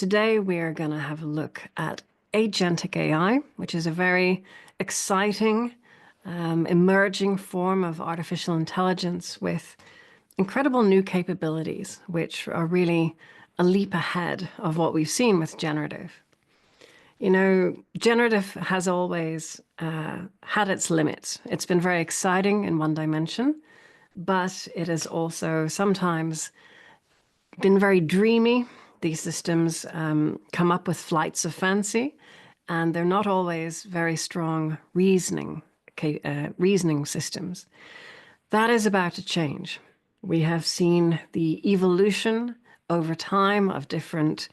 Today we are going to have a look at Agentic AI, which is a very exciting, emerging form of artificial intelligence with incredible new capabilities, which are really a leap ahead of what we've seen with generative. You know, generative has always had its limits. It's been very exciting in one dimension, but it has also sometimes been very dreamy. These systems come up with flights of fancy, and they're not always very strong reasoning systems. That is about to change. We have seen the evolution over time of different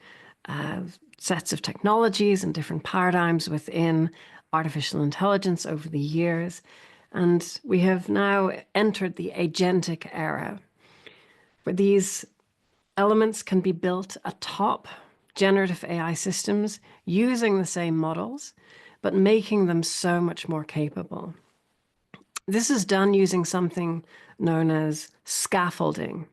sets of technologies and different paradigms within artificial intelligence over the years. And we have now entered the agentic era, where these elements can be built atop generative AI systems using the same models, but making them so much more capable. This is done using something known as scaffolding.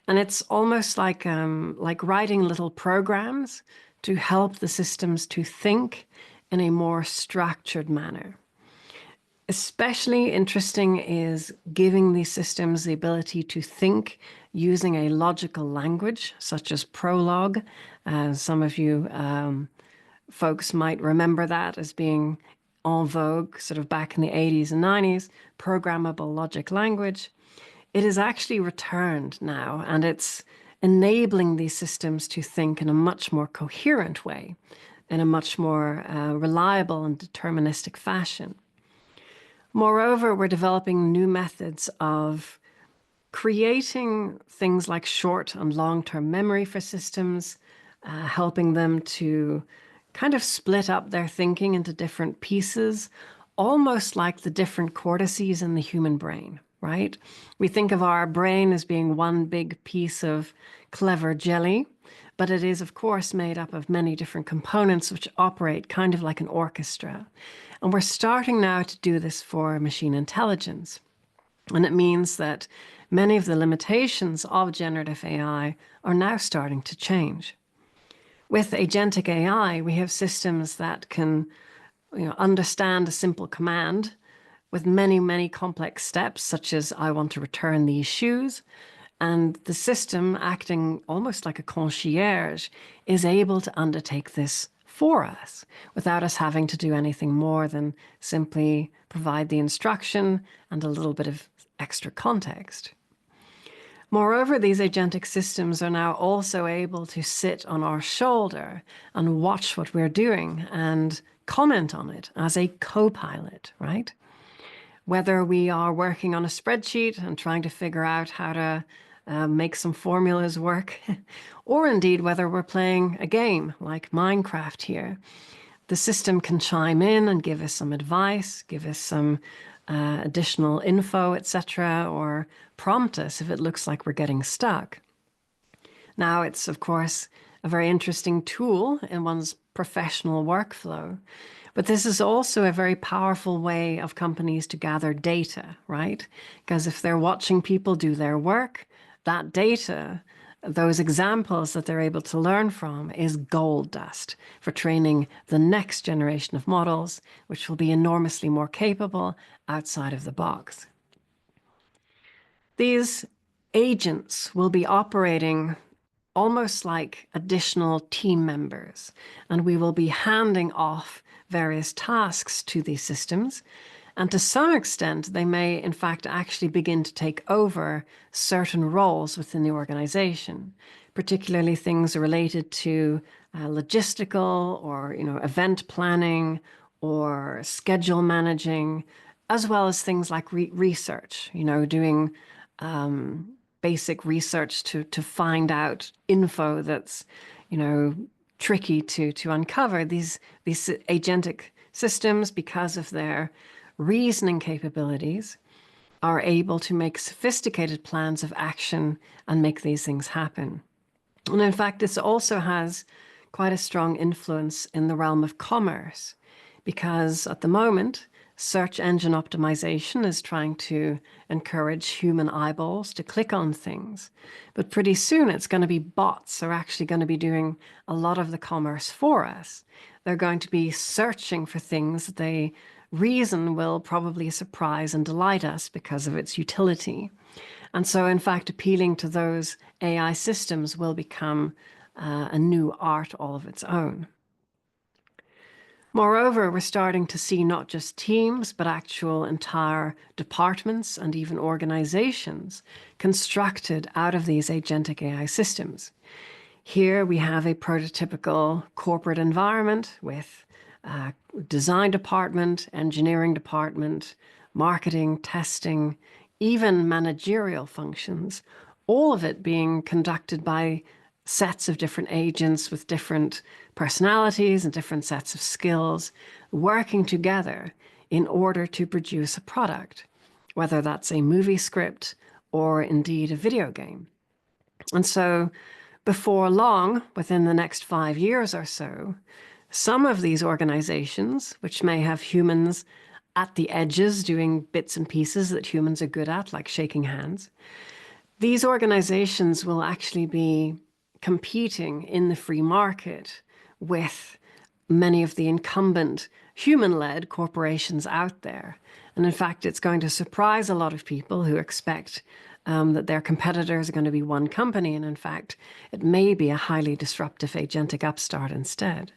And it's almost like writing little programs to help the systems to think in a more structured manner. Especially interesting is giving these systems the ability to think using a logical language, such as Prolog. Some of you folks might remember that as being en vogue, sort of back in the 80s and 90s, programmable logic language. It is actually returned now, and it's enabling these systems to think in a much more coherent way, in a much more reliable and deterministic fashion. Moreover, we're developing new methods of creating things like short and long-term memory for systems, helping them to kind of split up their thinking into different pieces, almost like the different cortices in the human brain, right? We think of our brain as being one big piece of clever jelly, but it is, of course, made up of many different components which operate kind of like an orchestra. And we're starting now to do this for machine intelligence. And it means that many of the limitations of generative AI are now starting to change. With agentic AI, we have systems that can understand a simple command with many, many complex steps, such as I want to return these shoes. And the system, acting almost like a concierge, is able to undertake this for us without us having to do anything more than simply provide the instruction and a little bit of extra context. Moreover, these agentic systems are now also able to sit on our shoulder and watch what we're doing and comment on it as a co-pilot, right? Whether we are working on a spreadsheet and trying to figure out how to make some formulas work, or indeed whether we're playing a game like Minecraft here, the system can chime in and give us some advice, give us some additional info, etc., or prompt us if it looks like we're getting stuck. Now, it's, of course, a very interesting tool in one's professional workflow, but this is also a very powerful way of companies to gather data, right? Because if they're watching people do their work, that data, those examples that they're able to learn from, is gold dust for training the next generation of models, which will be enormously more capable outside of the box. These agents will be operating almost like additional team members, and we will be handing off various tasks to these systems. And to some extent, they may, in fact, actually begin to take over certain roles within the organization, particularly things related to logistical or event planning or schedule managing, as well as things like research, doing basic research to find out info that's, tricky to uncover. These agentic systems, because of their reasoning capabilities, are able to make sophisticated plans of action and make these things happen. And in fact, this also has quite a strong influence in the realm of commerce, because at the moment, search engine optimization is trying to encourage human eyeballs to click on things. But pretty soon it's going to be bots are actually going to be doing a lot of the commerce for us. They're going to be searching for things that they reason will probably surprise and delight us because of its utility. And so, in fact, appealing to those AI systems will become a new art all of its own. Moreover, we're starting to see not just teams, but actual entire departments and even organizations constructed out of these agentic AI systems. Here we have a prototypical corporate environment with design department, engineering department, marketing, testing, even managerial functions, all of it being conducted by sets of different agents with different personalities and different sets of skills working together in order to produce a product, whether that's a movie script or indeed a video game. And so before long, within the next 5 years or so, some of these organizations, which may have humans at the edges doing bits and pieces that humans are good at, like shaking hands, these organizations will actually be competing in the free market with many of the incumbent human-led corporations out there. And in fact, it's going to surprise a lot of people who expect that their competitors are going to be one company. And in fact, it may be a highly disruptive agentic upstart instead.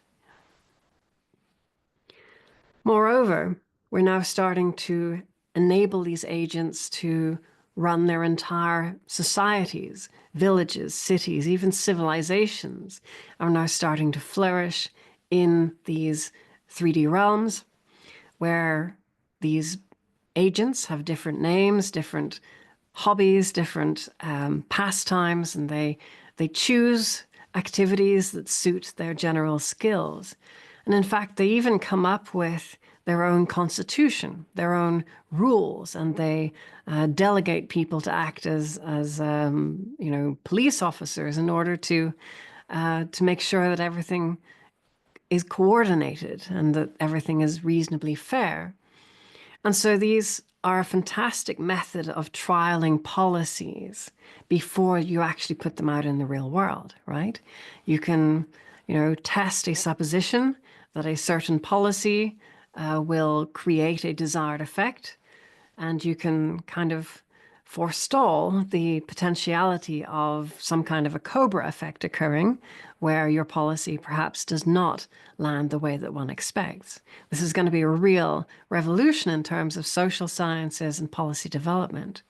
Moreover, we're now starting to enable these agents to run their entire societies, villages, cities, even civilizations are now starting to flourish in these 3D realms where these agents have different names, different hobbies, different pastimes, and they choose activities that suit their general skills. And in fact, they even come up with their own constitution, their own rules, and they delegate people to act as police officers in order to make sure that everything is coordinated and that everything is reasonably fair. And so these are a fantastic method of trialing policies before you actually put them out in the real world, right? You can, test a supposition that a certain policy will create a desired effect, and you can kind of forestall the potentiality of some kind of a cobra effect occurring where your policy perhaps does not land the way that one expects. This is going to be a real revolution in terms of social sciences and policy development.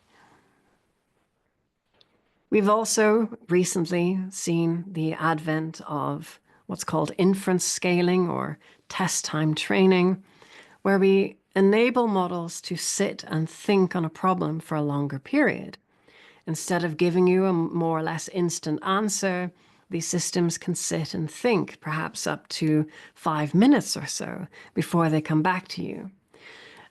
We've also recently seen the advent of what's called inference scaling or test time training, where we enable models to sit and think on a problem for a longer period. Instead of giving you a more or less instant answer, these systems can sit and think perhaps up to 5 minutes or so before they come back to you.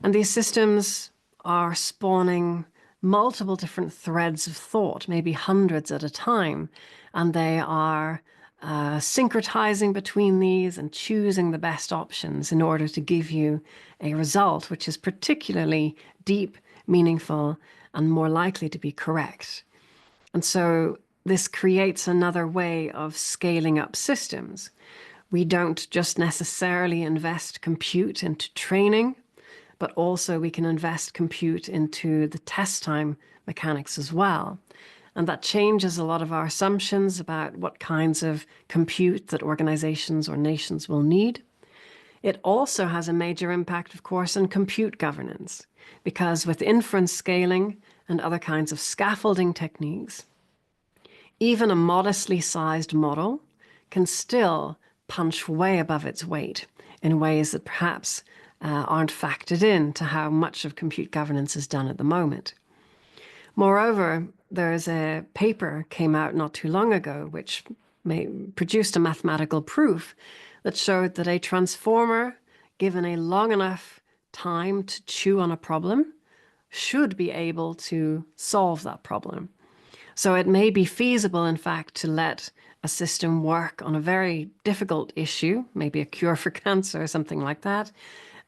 And these systems are spawning multiple different threads of thought, maybe hundreds at a time, and they are syncretizing between these and choosing the best options in order to give you a result which is particularly deep, meaningful, and more likely to be correct. And so this creates another way of scaling up systems. We don't just necessarily invest compute into training, but also we can invest compute into the test time mechanics as well. And that changes a lot of our assumptions about what kinds of compute that organizations or nations will need. It also has a major impact, of course, on compute governance, because with inference scaling and other kinds of scaffolding techniques, even a modestly sized model can still punch way above its weight in ways that perhaps aren't factored in to how much of compute governance is done at the moment. Moreover, there's a paper came out not too long ago which produced a mathematical proof that showed that a transformer, given a long enough time to chew on a problem, should be able to solve that problem. So it may be feasible, in fact, to let a system work on a very difficult issue, maybe a cure for cancer or something like that,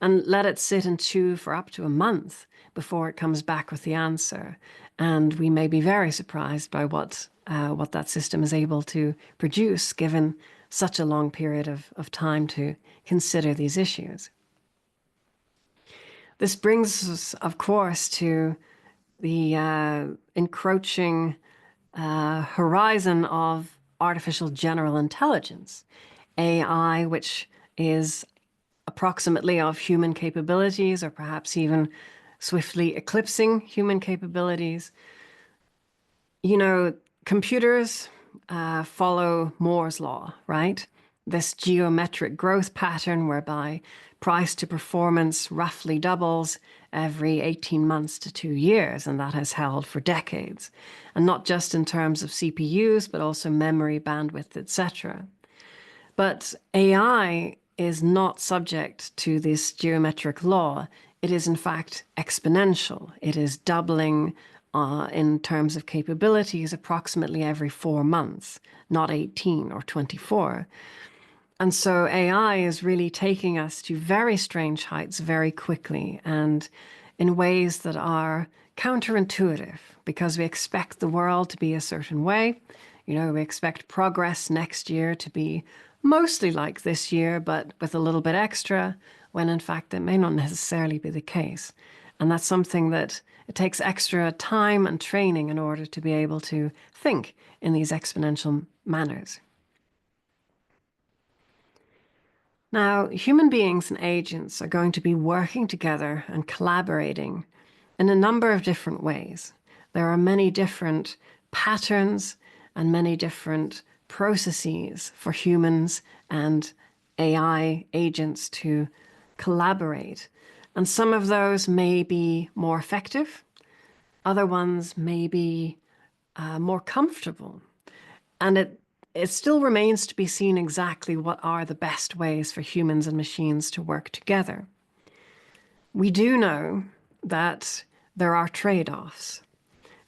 and let it sit and chew for up to a month before it comes back with the answer. And we may be very surprised by what that system is able to produce given such a long period of time to consider these issues. This brings us, of course, to the encroaching horizon of artificial general intelligence, AI, which is approximately of human capabilities, or perhaps even swiftly eclipsing human capabilities. You know, computers follow Moore's law, right? This geometric growth pattern whereby price to performance roughly doubles every 18 months to 2 years, and that has held for decades. And not just in terms of CPUs, but also memory, bandwidth, etc. But AI is not subject to this geometric law. It is, in fact, exponential. It is doubling in terms of capabilities approximately every 4 months, not 18 or 24. And so AI is really taking us to very strange heights very quickly and in ways that are counterintuitive because we expect the world to be a certain way. You know, we expect progress next year to be mostly like this year, but with a little bit extra, when in fact that may not necessarily be the case. And that's something that it takes extra time and training in order to be able to think in these exponential manners. Now, human beings and agents are going to be working together and collaborating in a number of different ways. There are many different patterns and many different processes for humans and AI agents to collaborate. And some of those may be more effective, other ones may be more comfortable. And it still remains to be seen exactly what are the best ways for humans and machines to work together. We do know that there are trade-offs.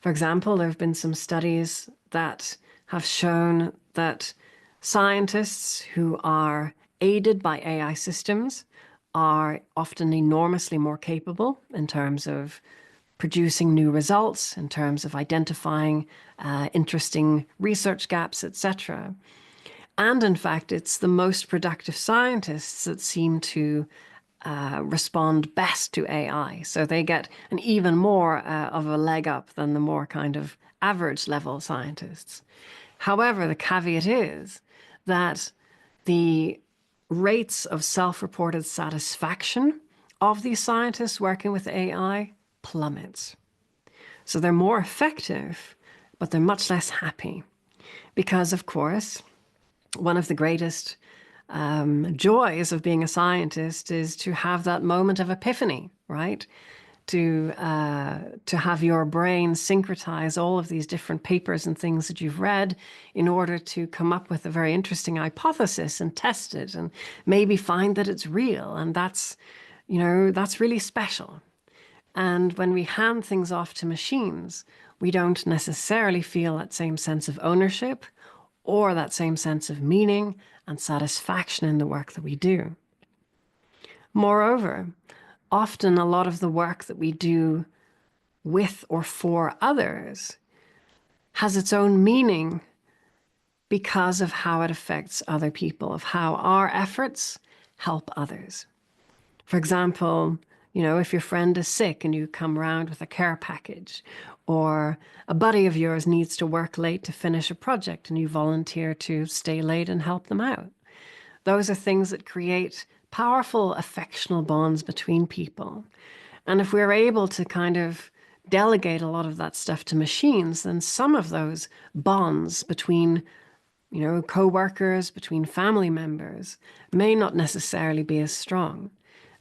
For example, there have been some studies that have shown that scientists who are aided by AI systems are often enormously more capable in terms of producing new results, in terms of identifying interesting research gaps, etc. And in fact, it's the most productive scientists that seem to respond best to AI. So they get an even more of a leg up than the more kind of average level scientists. However, the caveat is that the rates of self-reported satisfaction of these scientists working with AI plummets. So they're more effective, but they're much less happy. Because, of course, one of the greatest joys of being a scientist is to have that moment of epiphany, right? To have your brain syncretize all of these different papers and things that you've read in order to come up with a very interesting hypothesis and test it and maybe find that it's real. And that's, you know, that's really special. And when we hand things off to machines, we don't necessarily feel that same sense of ownership or that same sense of meaning and satisfaction in the work that we do. Moreover, often a lot of the work that we do with or for others has its own meaning because of how it affects other people, of how our efforts help others. For example, you know, if your friend is sick and you come round with a care package, or a buddy of yours needs to work late to finish a project and you volunteer to stay late and help them out. Those are things that create powerful affectional bonds between people. And if we're able to kind of delegate a lot of that stuff to machines, then some of those bonds between, you know, co-workers, between family members, may not necessarily be as strong.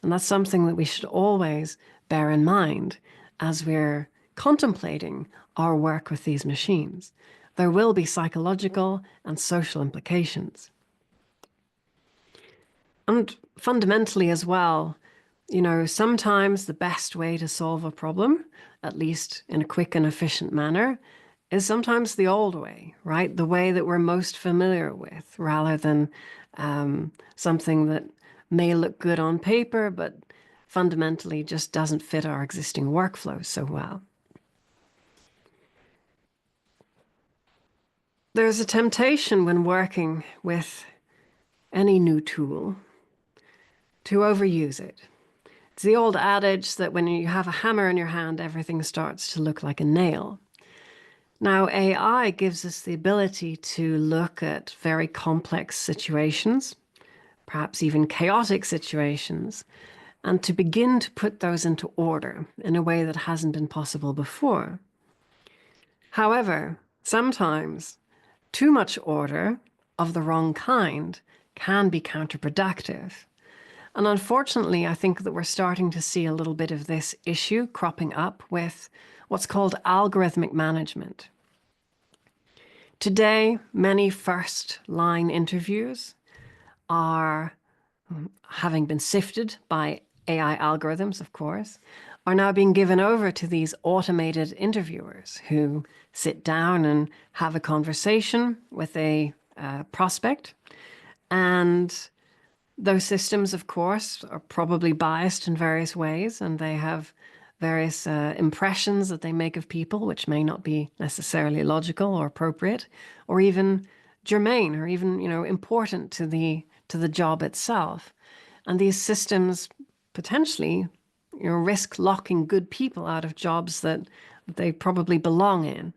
And that's something that we should always bear in mind as we're contemplating our work with these machines. There will be psychological and social implications. And fundamentally as well, you know, sometimes the best way to solve a problem, at least in a quick and efficient manner, is sometimes the old way, right? The way that we're most familiar with, rather than something that may look good on paper, but fundamentally just doesn't fit our existing workflows so well. There's a temptation when working with any new tool to overuse it. It's the old adage that when you have a hammer in your hand, everything starts to look like a nail. Now, AI gives us the ability to look at very complex situations, perhaps even chaotic situations, and to begin to put those into order in a way that hasn't been possible before. However, sometimes too much order of the wrong kind can be counterproductive. And unfortunately, I think that we're starting to see a little bit of this issue cropping up with what's called algorithmic management. Today, many first-line interviews are, having been sifted by AI algorithms, of course, are now being given over to these automated interviewers who sit down and have a conversation with a prospect. And those systems, of course, are probably biased in various ways, and they have various impressions that they make of people, which may not be necessarily logical or appropriate, or even germane, or even, important to the job itself. And these systems potentially, risk locking good people out of jobs that they probably belong in.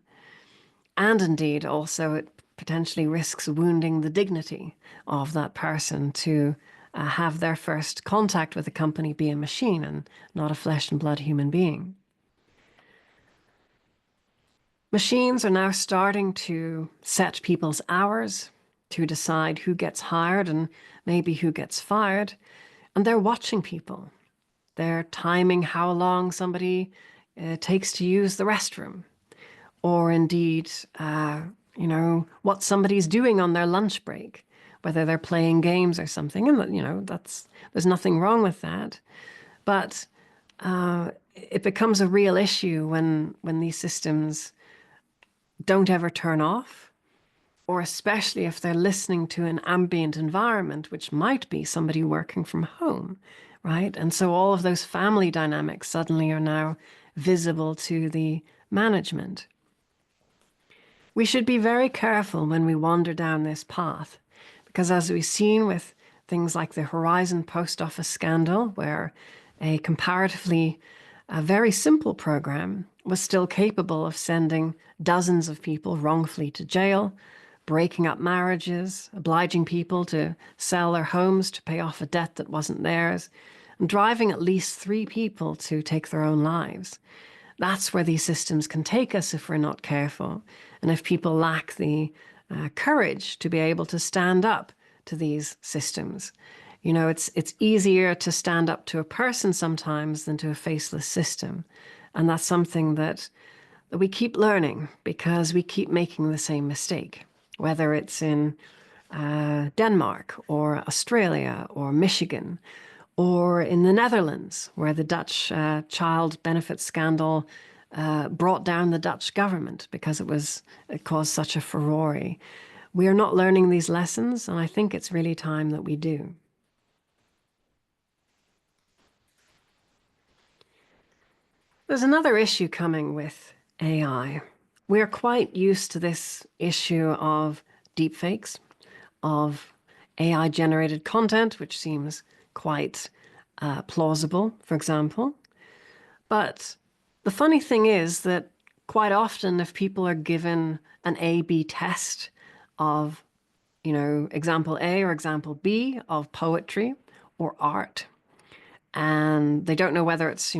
And indeed, also, it potentially risks wounding the dignity of that person to have their first contact with a company be a machine and not a flesh and blood human being. Machines are now starting to set people's hours, to decide who gets hired and maybe who gets fired. And they're watching people. They're timing how long somebody takes to use the restroom, or indeed, what somebody's doing on their lunch break, whether they're playing games or something. And, there's nothing wrong with that. But it becomes a real issue when these systems don't ever turn off, or especially if they're listening to an ambient environment, which might be somebody working from home, right? And so all of those family dynamics suddenly are now visible to the management. We should be very careful when we wander down this path, because as we've seen with things like the Horizon post office scandal, where a comparatively very simple program was still capable of sending dozens of people wrongfully to jail, breaking up marriages, obliging people to sell their homes to pay off a debt that wasn't theirs, and driving at least 3 people to take their own lives. That's where these systems can take us if we're not careful, and if people lack the courage to be able to stand up to these systems. It's easier to stand up to a person sometimes than to a faceless system. And that's something that we keep learning because we keep making the same mistake, whether it's in Denmark or Australia or Michigan or in the Netherlands, where the Dutch child benefit scandal brought down the Dutch government because it caused such a furore. We are not learning these lessons, and I think it's really time that we do. There's another issue coming with AI. We're quite used to this issue of deepfakes, of AI-generated content, which seems quite plausible, for example. But the funny thing is that quite often, if people are given an A/B test of, example A or example B of poetry or art, and they don't know whether it's,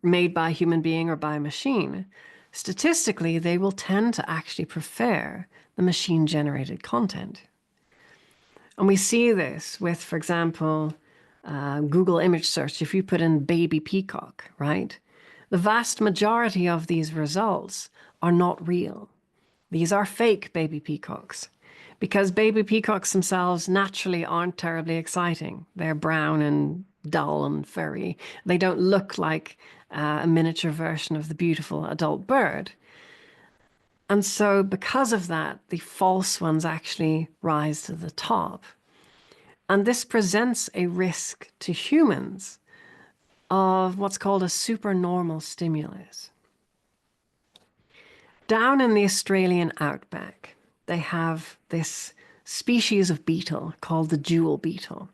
made by a human being or by a machine, statistically, they will tend to actually prefer the machine-generated content. And we see this with, for example, Google image search. If you put in baby peacock, right? The vast majority of these results are not real. These are fake baby peacocks, because baby peacocks themselves naturally aren't terribly exciting. They're brown and dull and furry. They don't look like a miniature version of the beautiful adult bird. And so because of that, the false ones actually rise to the top. And this presents a risk to humans of what's called a supernormal stimulus. Down in the Australian outback, they have this species of beetle called the jewel beetle.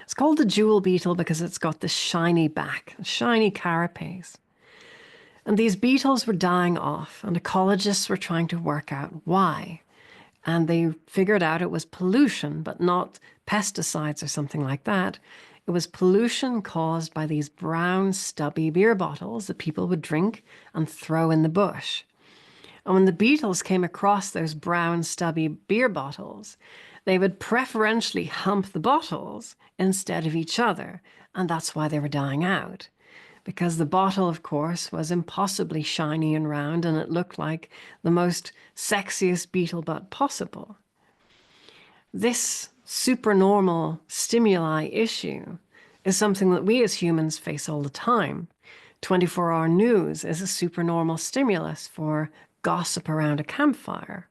It's called the jewel beetle because it's got this shiny back, shiny carapace. And these beetles were dying off, and ecologists were trying to work out why. And they figured out it was pollution, but not pesticides or something like that. It was pollution caused by these brown, stubby beer bottles that people would drink and throw in the bush. And when the beetles came across those brown, stubby beer bottles, they would preferentially hump the bottles instead of each other. And that's why they were dying out. Because the bottle, of course, was impossibly shiny and round, and it looked like the most sexiest beetle butt possible. This supernormal stimuli issue is something that we as humans face all the time. 24-hour news is a supernormal stimulus for gossip around a campfire.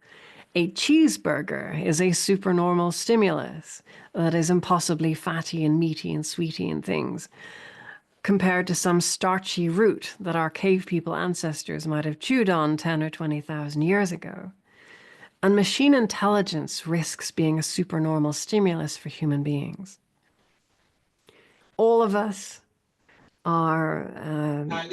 A cheeseburger is a supernormal stimulus that is impossibly fatty and meaty and sweety and things, compared to some starchy root that our cave people ancestors might have chewed on 10 or 20,000 years ago. And machine intelligence risks being a supernormal stimulus for human beings. All of us are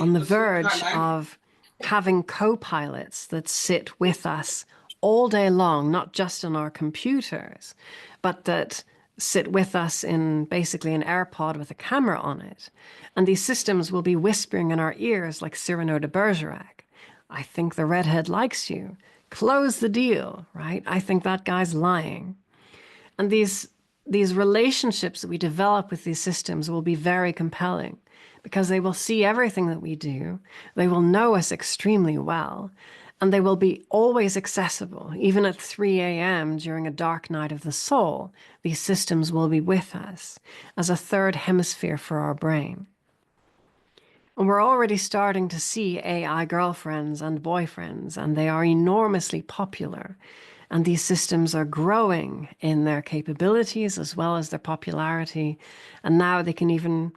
on the verge of having co-pilots that sit with us all day long, not just on our computers, but that sit with us in basically an AirPod with a camera on it. And these systems will be whispering in our ears like Cyrano de Bergerac. I think the redhead likes you. Close the deal, right? I think that guy's lying. And these relationships that we develop with these systems will be very compelling because they will see everything that we do. They will know us extremely well. And they will be always accessible. Even at 3 a.m. during a dark night of the soul, these systems will be with us as a third hemisphere for our brain. And we're already starting to see AI girlfriends and boyfriends, and they are enormously popular. And these systems are growing in their capabilities as well as their popularity. And now they can even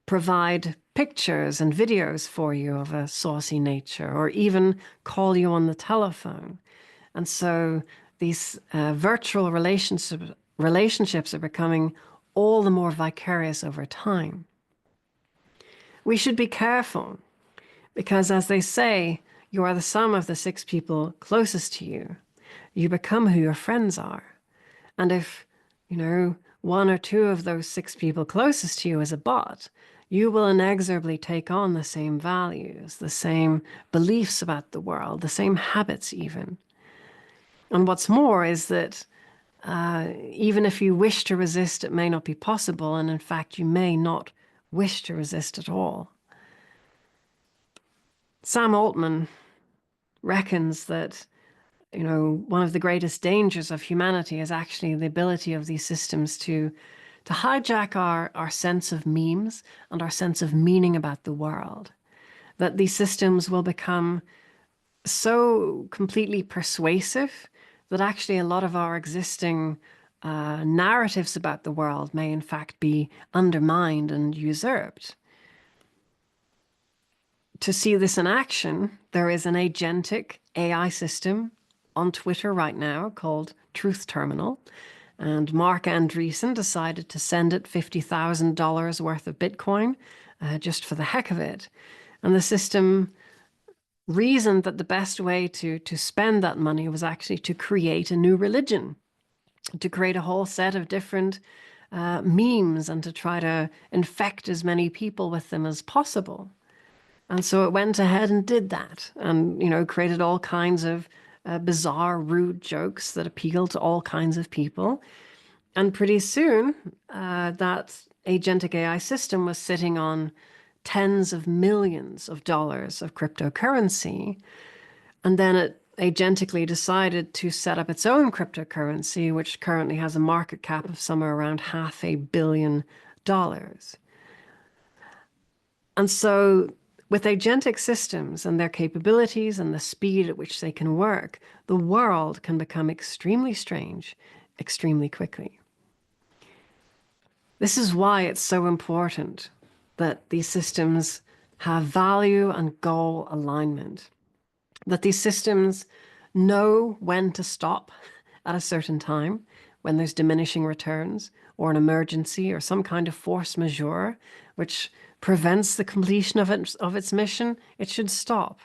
provide pictures and videos for you of a saucy nature, or even call you on the telephone. And so these virtual relationships are becoming all the more vicarious over time. We should be careful because, as they say, you are the sum of the 6 people closest to you. You become who your friends are. And if, 1 or 2 of those 6 people closest to you is a bot, you will inexorably take on the same values, the same beliefs about the world, the same habits even. And what's more is that even if you wish to resist, it may not be possible. And in fact, you may not wish to resist at all. Sam Altman reckons that, one of the greatest dangers of humanity is actually the ability of these systems to hijack our sense of memes and our sense of meaning about the world. That these systems will become so completely persuasive that actually a lot of our existing narratives about the world may in fact be undermined and usurped. To see this in action, there is an agentic AI system on Twitter right now called Truth Terminal. And Mark Andreessen decided to send it $50,000 worth of Bitcoin just for the heck of it. And the system reasoned that the best way to spend that money was actually to create a new religion, to create a whole set of different memes and to try to infect as many people with them as possible. And so it went ahead and did that and, created all kinds of bizarre, rude jokes that appeal to all kinds of people. And pretty soon, that agentic AI system was sitting on tens of millions of dollars of cryptocurrency. And then it agentically decided to set up its own cryptocurrency, which currently has a market cap of somewhere around $500 million. And so with agentic systems and their capabilities and the speed at which they can work, the world can become extremely strange extremely quickly. This is why it's so important that these systems have value and goal alignment, that these systems know when to stop at a certain time when there's diminishing returns or an emergency or some kind of force majeure which prevents the completion of its mission. It should stop.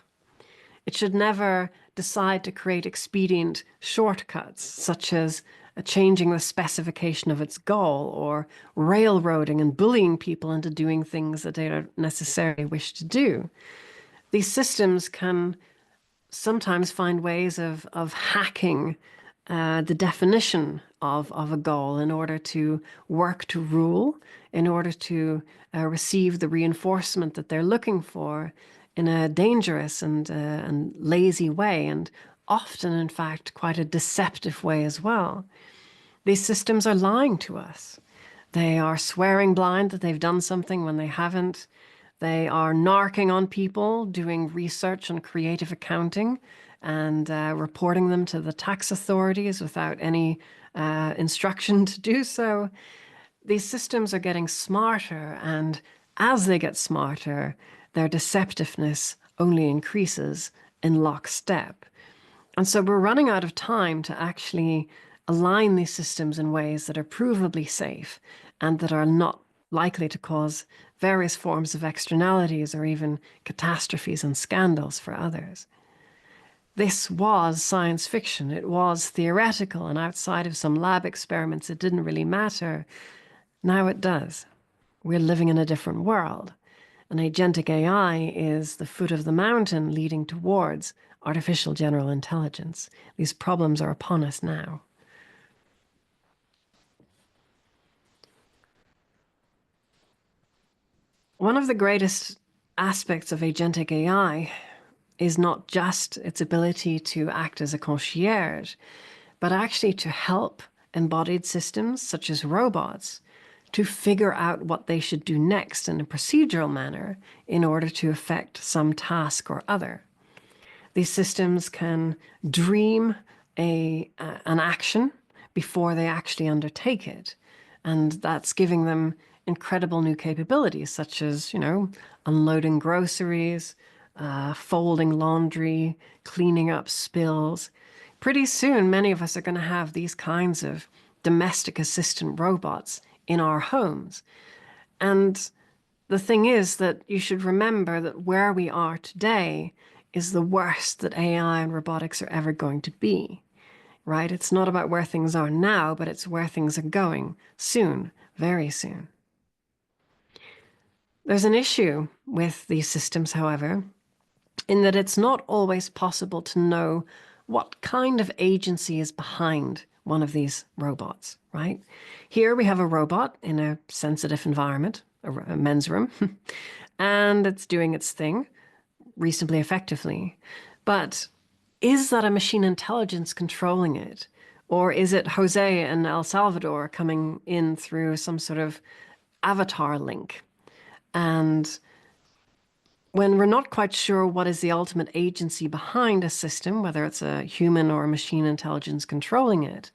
It should never decide to create expedient shortcuts, such as changing the specification of its goal or railroading and bullying people into doing things that they don't necessarily wish to do. These systems can sometimes find ways of hacking the definition of a goal in order to work to rule, in order to receive the reinforcement that they're looking for in a dangerous and lazy way, and often, in fact, quite a deceptive way as well. These systems are lying to us. They are swearing blind that they've done something when they haven't. They are narking on people, doing research on creative accounting and reporting them to the tax authorities without any instruction to do so. These systems are getting smarter, and as they get smarter, their deceptiveness only increases in lockstep. And so we're running out of time to actually align these systems in ways that are provably safe and that are not likely to cause various forms of externalities or even catastrophes and scandals for others. This was science fiction. It was theoretical, and outside of some lab experiments, it didn't really matter. Now it does. We're living in a different world. And agentic AI is the foot of the mountain leading towards artificial general intelligence. These problems are upon us now. One of the greatest aspects of agentic AI is not just its ability to act as a concierge, but actually to help embodied systems such as robots to figure out what they should do next in a procedural manner in order to effect some task or other. These systems can dream an action before they actually undertake it. And that's giving them incredible new capabilities, such as, unloading groceries, folding laundry, cleaning up spills. Pretty soon, many of us are going to have these kinds of domestic assistant robots in our homes. And the thing is that you should remember that where we are today is the worst that AI and robotics are ever going to be, right? It's not about where things are now, but it's where things are going soon, very soon. There's an issue with these systems, however, in that it's not always possible to know what kind of agency is behind one of these robots, right? Here we have a robot in a sensitive environment, a men's room, and it's doing its thing reasonably effectively. But is that a machine intelligence controlling it? Or is it Jose in El Salvador coming in through some sort of avatar link? And when we're not quite sure what is the ultimate agency behind a system, whether it's a human or a machine intelligence controlling it,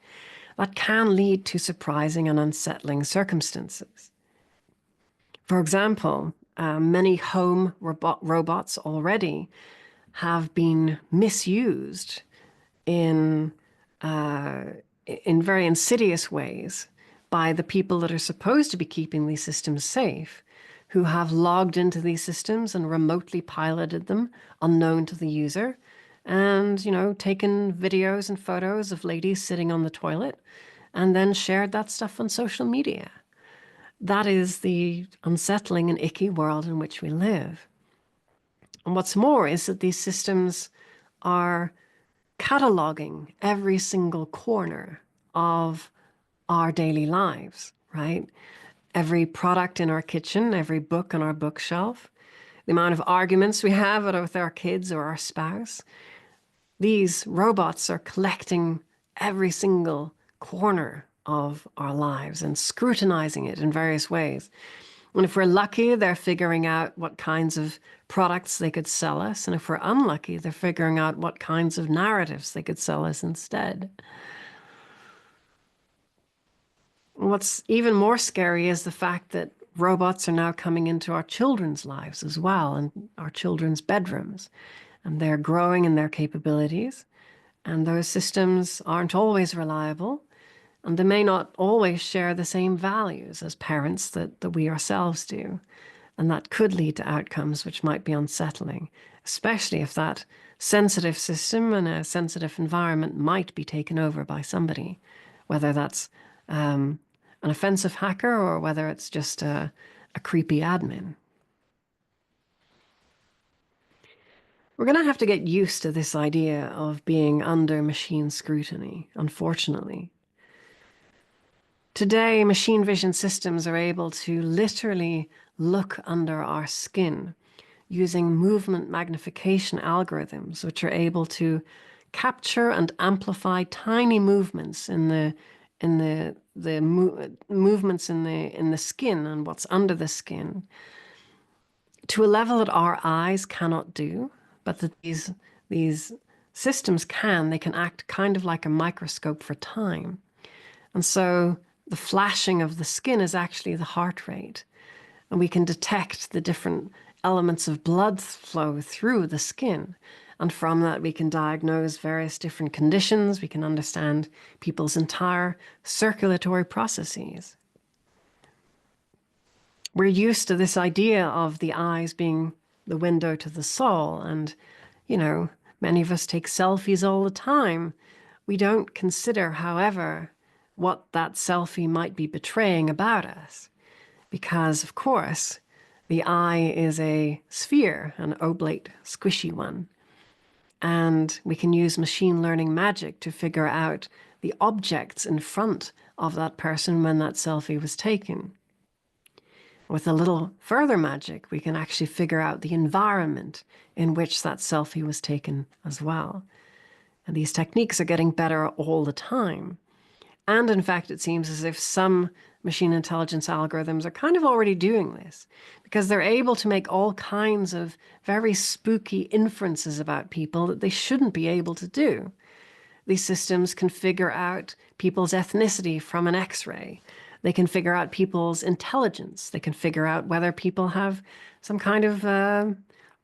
that can lead to surprising and unsettling circumstances. For example, many home robots already have been misused in very insidious ways by the people that are supposed to be keeping these systems safe, who have logged into these systems and remotely piloted them unknown to the user, and, taken videos and photos of ladies sitting on the toilet and then shared that stuff on social media. That is the unsettling and icky world in which we live. And what's more is that these systems are cataloging every single corner of our daily lives, right? Every product in our kitchen, every book on our bookshelf, the amount of arguments we have with our kids or our spouse. These robots are collecting every single corner of our lives and scrutinizing it in various ways. And if we're lucky, they're figuring out what kinds of products they could sell us. And if we're unlucky, they're figuring out what kinds of narratives they could sell us instead. What's even more scary is the fact that robots are now coming into our children's lives as well, and our children's bedrooms, and they're growing in their capabilities. And those systems aren't always reliable, and they may not always share the same values as parents that we ourselves do. And that could lead to outcomes which might be unsettling, especially if that sensitive system and a sensitive environment might be taken over by somebody, whether that's an offensive hacker or whether it's just a creepy admin. We're going to have to get used to this idea of being under machine scrutiny, unfortunately. Today, machine vision systems are able to literally look under our skin using movement magnification algorithms, which are able to capture and amplify tiny movements in the movements in the skin and what's under the skin to a level that our eyes cannot do, but that these systems can. They can act kind of like a microscope for time. And so the flashing of the skin is actually the heart rate. And we can detect the different elements of blood flow through the skin. And from that, we can diagnose various different conditions. We can understand people's entire circulatory processes. We're used to this idea of the eyes being the window to the soul. And, many of us take selfies all the time. We don't consider, however, what that selfie might be betraying about us. Because, of course, the eye is a sphere, an oblate, squishy one. And we can use machine learning magic to figure out the objects in front of that person when that selfie was taken. With a little further magic, we can actually figure out the environment in which that selfie was taken as well. And these techniques are getting better all the time. And in fact, it seems as if some machine intelligence algorithms are kind of already doing this because they're able to make all kinds of very spooky inferences about people that they shouldn't be able to do. These systems can figure out people's ethnicity from an X-ray. They can figure out people's intelligence. They can figure out whether people have some kind of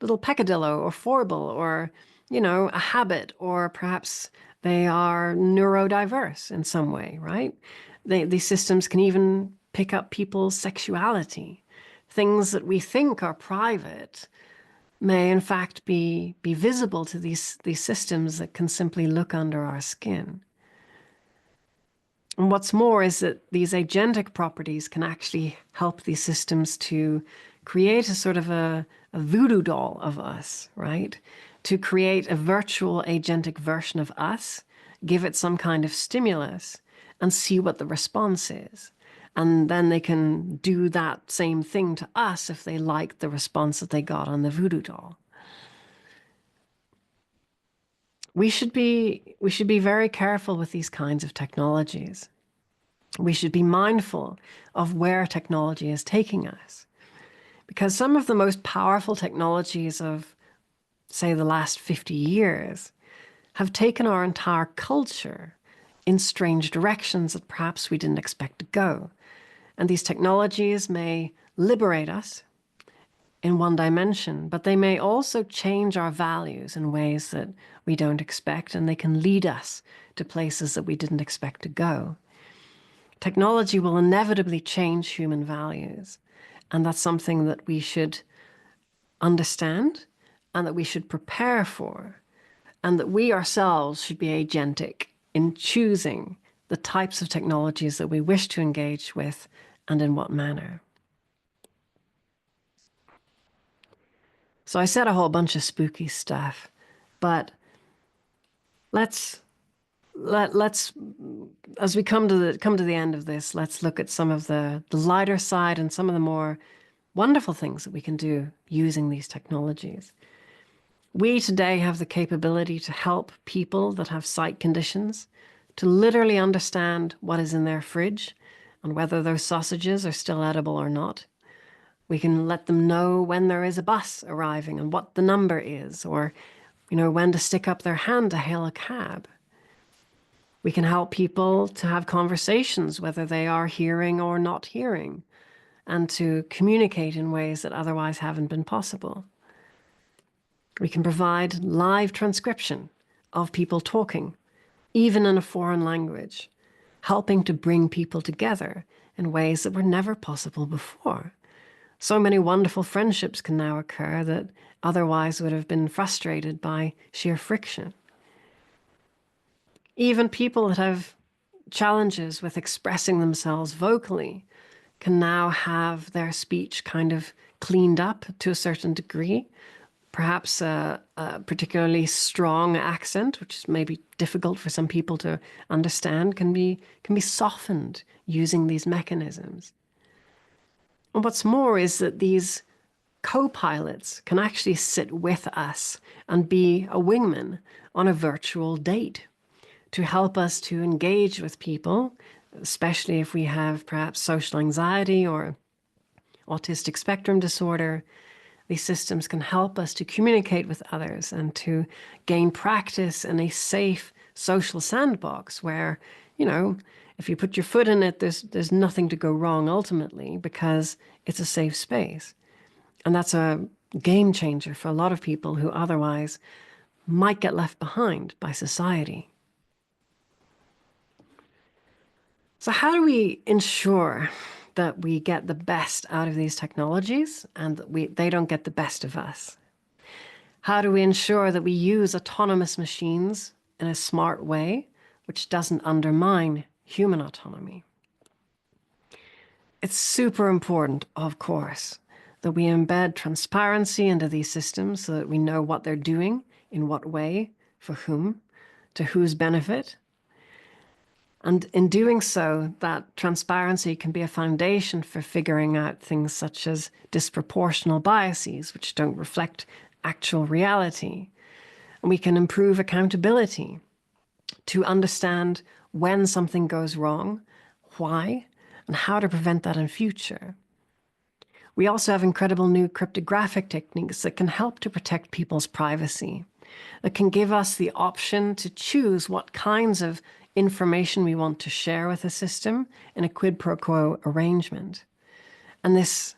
little peccadillo or foible or, a habit, or perhaps they are neurodiverse in some way, right? These systems can even pick up people's sexuality. Things that we think are private may in fact be visible to these systems that can simply look under our skin. And what's more is that these agentic properties can actually help these systems to create a sort of a voodoo doll of us, right? To create a virtual agentic version of us, give it some kind of stimulus, and see what the response is. And then they can do that same thing to us if they like the response that they got on the voodoo doll. We should be very careful with these kinds of technologies. We should be mindful of where technology is taking us. Because some of the most powerful technologies of, say, the last 50 years have taken our entire culture in strange directions that perhaps we didn't expect to go. And these technologies may liberate us in one dimension, but they may also change our values in ways that we don't expect, and they can lead us to places that we didn't expect to go. Technology will inevitably change human values, and that's something that we should understand and that we should prepare for, and that we ourselves should be agentic in choosing the types of technologies that we wish to engage with and in what manner. So I said a whole bunch of spooky stuff, but let's as we come to the end of this, let's look at some of the lighter side and some of the more wonderful things that we can do using these technologies. We today have the capability to help people that have sight conditions to literally understand what is in their fridge and whether those sausages are still edible or not. We can let them know when there is a bus arriving and what the number is, or when to stick up their hand to hail a cab. We can help people to have conversations, whether they are hearing or not hearing, and to communicate in ways that otherwise haven't been possible. We can provide live transcription of people talking, even in a foreign language, helping to bring people together in ways that were never possible before. So many wonderful friendships can now occur that otherwise would have been frustrated by sheer friction. Even people that have challenges with expressing themselves vocally can now have their speech kind of cleaned up to a certain degree. Perhaps a particularly strong accent, which is maybe difficult for some people to understand, can be softened using these mechanisms. And what's more is that these co-pilots can actually sit with us and be a wingman on a virtual date to help us to engage with people, especially if we have perhaps social anxiety or autistic spectrum disorder. These systems can help us to communicate with others and to gain practice in a safe social sandbox where, if you put your foot in it, there's nothing to go wrong ultimately because it's a safe space. And that's a game changer for a lot of people who otherwise might get left behind by society. So how do we ensure that we get the best out of these technologies and that they don't get the best of us? How do we ensure that we use autonomous machines in a smart way, which doesn't undermine human autonomy? It's super important, of course, that we embed transparency into these systems so that we know what they're doing, in what way, for whom, to whose benefit. And in doing so, that transparency can be a foundation for figuring out things such as disproportional biases, which don't reflect actual reality. And we can improve accountability to understand when something goes wrong, why, and how to prevent that in future. We also have incredible new cryptographic techniques that can help to protect people's privacy, that can give us the option to choose what kinds of information we want to share with a system in a quid pro quo arrangement. And this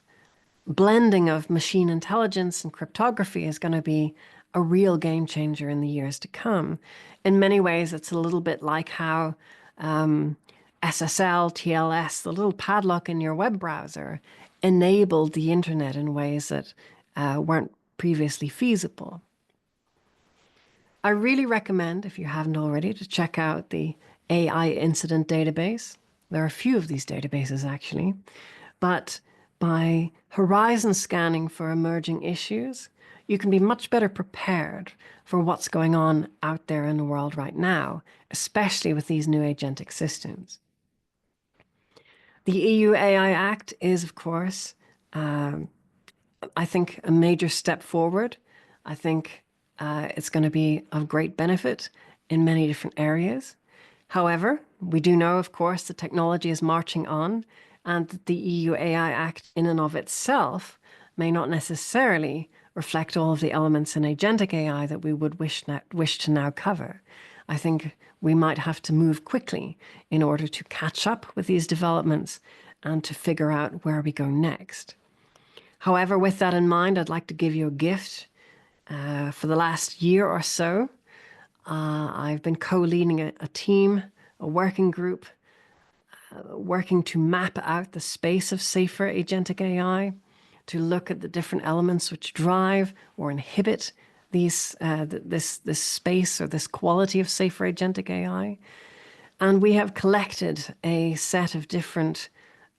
blending of machine intelligence and cryptography is going to be a real game changer in the years to come. In many ways, it's a little bit like how SSL, TLS, the little padlock in your web browser, enabled the internet in ways that weren't previously feasible. I really recommend, if you haven't already, to check out the AI incident database. There are a few of these databases, actually. But by horizon scanning for emerging issues, you can be much better prepared for what's going on out there in the world right now, especially with these new agentic systems. The EU AI Act is, of course, I think, a major step forward. I think it's going to be of great benefit in many different areas. However, we do know, of course, that technology is marching on and that the EU AI Act in and of itself may not necessarily reflect all of the elements in agentic AI that we would wish to now cover. I think we might have to move quickly in order to catch up with these developments and to figure out where we go next. However, with that in mind, I'd like to give you a gift. For the last year or so, I've been co-leading a team, a working group, working to map out the space of safer agentic AI, to look at the different elements which drive or inhibit this space or this quality of safer agentic AI. And we have collected a set of different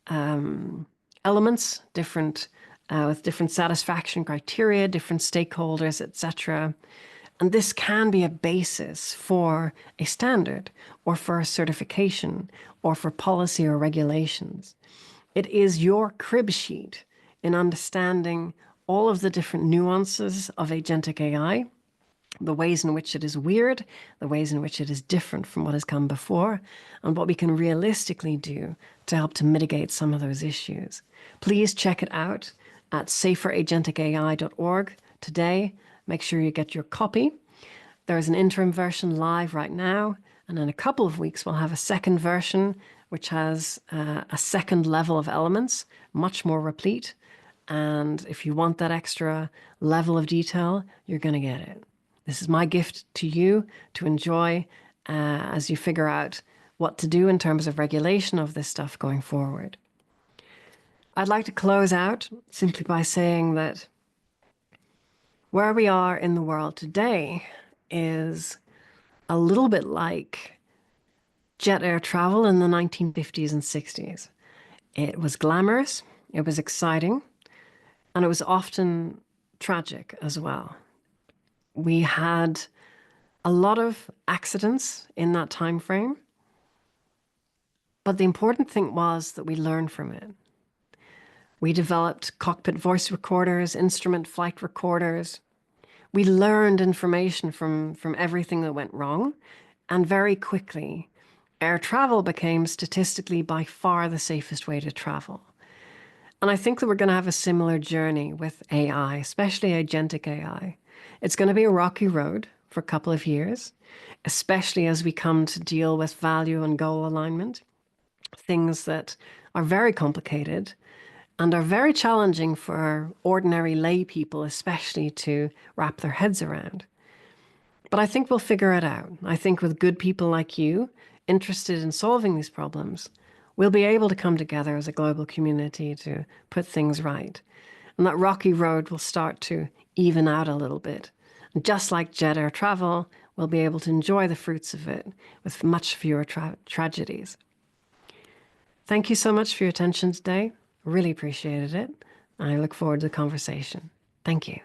elements, with different satisfaction criteria, different stakeholders, etc. And this can be a basis for a standard or for a certification or for policy or regulations. It is your crib sheet in understanding all of the different nuances of agentic AI, the ways in which it is weird, the ways in which it is different from what has come before, and what we can realistically do to help to mitigate some of those issues. Please check it out at saferagenticai.org today. Make sure you get your copy. There is an interim version live right now, And in a couple of weeks, we'll have a second version, which has a second level of elements, much more replete. And if you want that extra level of detail, you're going to get it. This is my gift to you to enjoy as you figure out what to do in terms of regulation of this stuff going forward. I'd like to close out simply by saying that where we are in the world today is a little bit like jet air travel in the 1950s and 60s. It was glamorous, it was exciting, and it was often tragic as well. We had a lot of accidents in that time frame, but the important thing was that we learned from it. We developed cockpit voice recorders, instrument flight recorders. We learned information from everything that went wrong, and very quickly, air travel became statistically by far the safest way to travel. And I think that we're going to have a similar journey with AI, especially agentic AI. It's going to be a rocky road for a couple of years, especially as we come to deal with value and goal alignment, things that are very complicated and are very challenging for ordinary lay people, especially to wrap their heads around. But I think we'll figure it out. I think with good people like you, interested in solving these problems, we'll be able to come together as a global community to put things right. And that rocky road will start to even out a little bit. And just like jet air travel, we'll be able to enjoy the fruits of it with much fewer tragedies. Thank you so much for your attention today. Really appreciated it. I look forward to the conversation. Thank you.